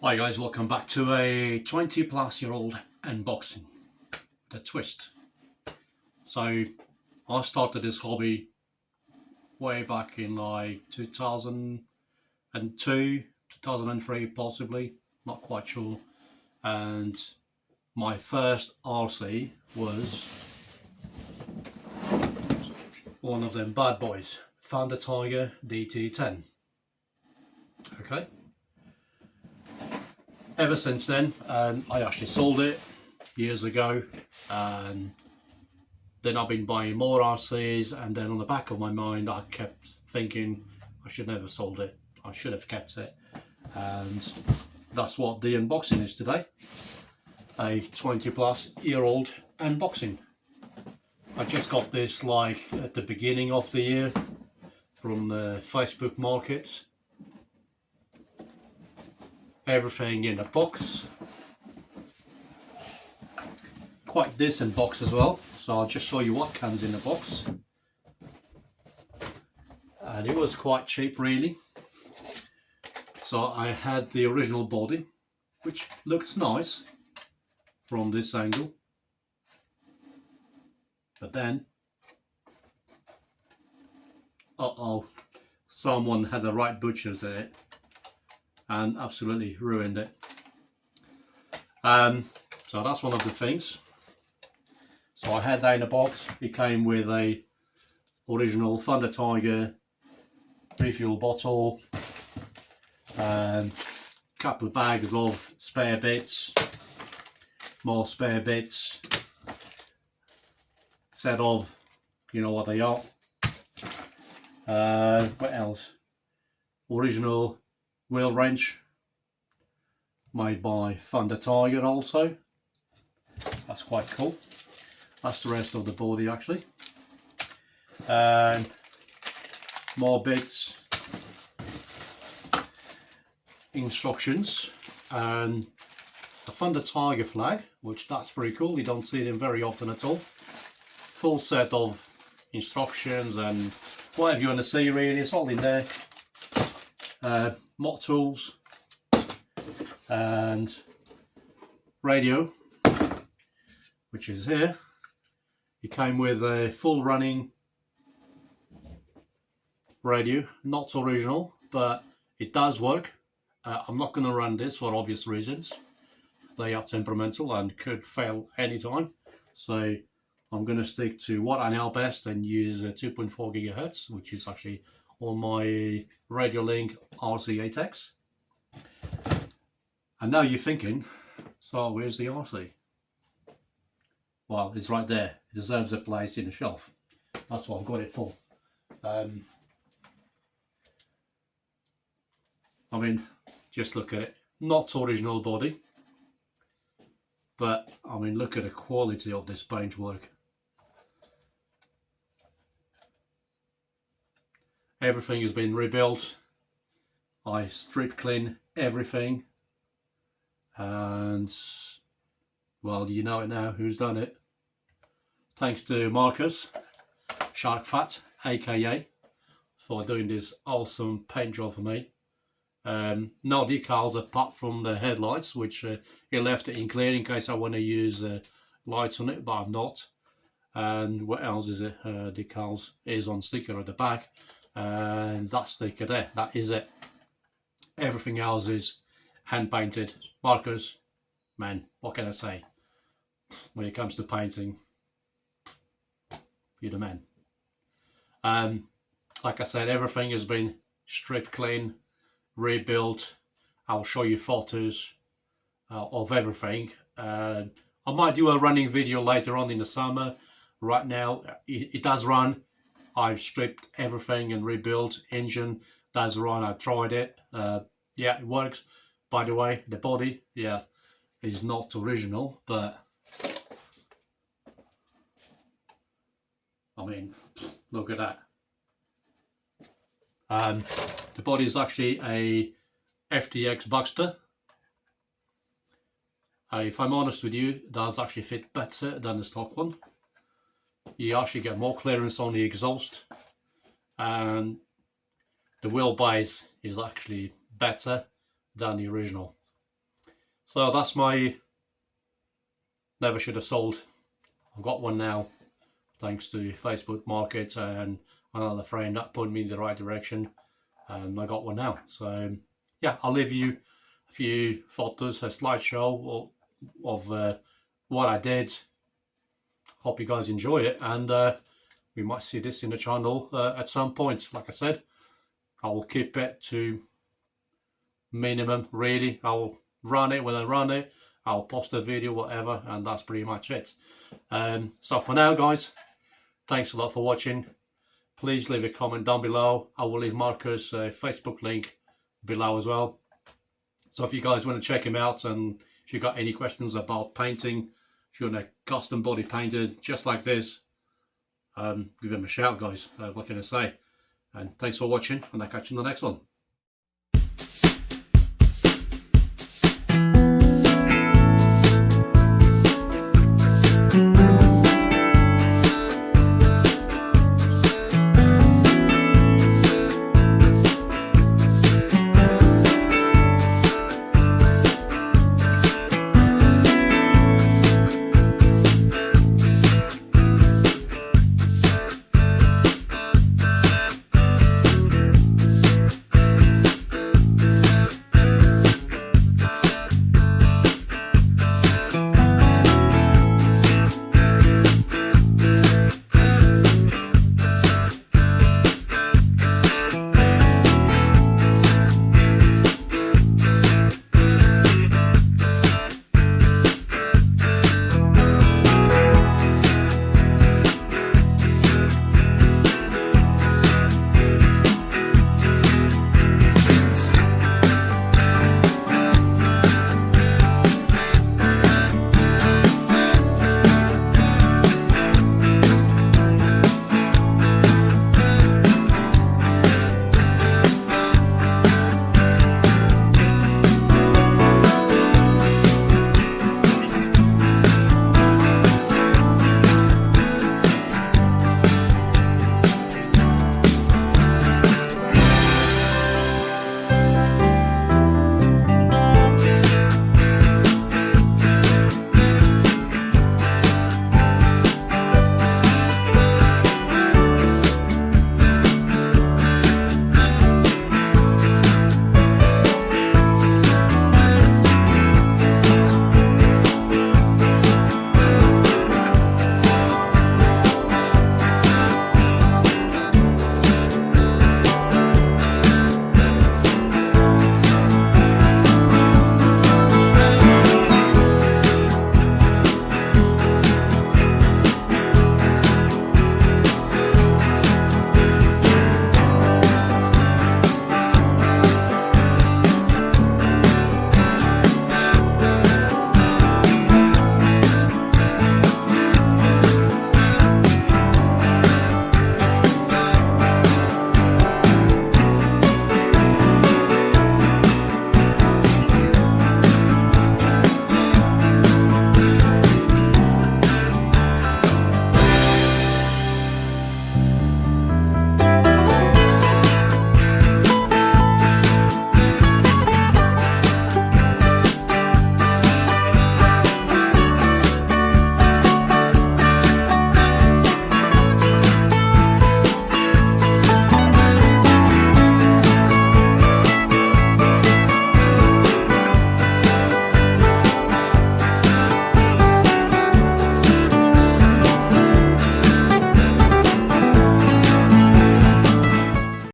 Hi guys, welcome back to a 20+ year old unboxing. The twist. So I started this hobby way back in like 2002, 2003 possibly, not quite sure. And my first RC was one of them bad boys, Thunder Tiger DT10. Okay. Ever since then, I actually sold it years ago, and then I've been buying more RCs, and then on the back of my mind I kept thinking I should never sold it, I should have kept it, and that's what the unboxing is today. A 20+-year-old unboxing. I just got this like at the beginning of the year from the Facebook market. Everything in a box, quite decent box as well, so I'll just show you what comes in the box. And it was quite cheap really. So I had the original body, which looks nice from this angle, but then someone had the right butchers in it and absolutely ruined it. So that's one of the things. So I had that in a box. It came with a original Thunder Tiger refuel bottle and a couple of bags of spare bits, more spare bits, set of, you know what they are. What else? Original wheel wrench made by Fonzie Tiger also. That's quite cool. That's the rest of the body actually. And more bits, instructions, and a Fonzie Tiger flag, which that's pretty cool. You don't see them very often at all. Full set of instructions and whatever you want to see really, it's all in there. Mod tools and radio, which is here. It came with a full running radio, not original, but it does work. I'm not going to run this for obvious reasons. They are temperamental and could fail anytime, so I'm going to stick to what I know best and use 2.4 GHz, which is actually on my Radio Link RC8X. And now you're thinking, so where's the RC? Well, it's right there. It deserves a place in the shelf. That's what I've got it for. I mean, just look at it. Not original body, but I mean, look at the quality of this paintwork. Everything has been rebuilt. I strip clean everything, and well, you know it now who's done it. Thanks to Marcus, Sharkfat, aka, for doing this awesome paint job for me. No decals apart from the headlights, which he left it in clear in case I want to use lights on it, but I'm not. And what else is it? Decals is on sticker at the back, and that sticker there, that is it. Everything else is hand painted. Marcus, man, what can I say? When it comes to painting, you're the man. Like I said, everything has been stripped clean, rebuilt. I'll show you photos of everything. I might do a running video later on in the summer. Right now it does run. I've stripped everything and rebuilt. Engine does run. I tried it. Yeah, it works. By the way, the body, yeah, is not original, but I mean, look at that. The body is actually a FTX Buckster. If I'm honest with you, it does actually fit better than the stock one. You actually get more clearance on the exhaust, and the wheelbase is actually better than the original. So that's my never should have sold. I've got one now, thanks to Facebook Market and another friend that put me in the right direction, and I got one now. So yeah, I'll leave you a few photos, a slideshow of what I did. Hope you guys enjoy it, and we might see this in the channel at some point. Like I said, I will keep it to minimum, really. I'll run it when I run it, I'll post a video, whatever, and that's pretty much it. So for now, guys, thanks a lot for watching. Please leave a comment down below. I will leave Marcus' Facebook link below as well. So if you guys want to check him out, and if you've got any questions about painting, if you want a custom body painted just like this, give him a shout, guys. What can I say? And thanks for watching, and I'll catch you in the next one.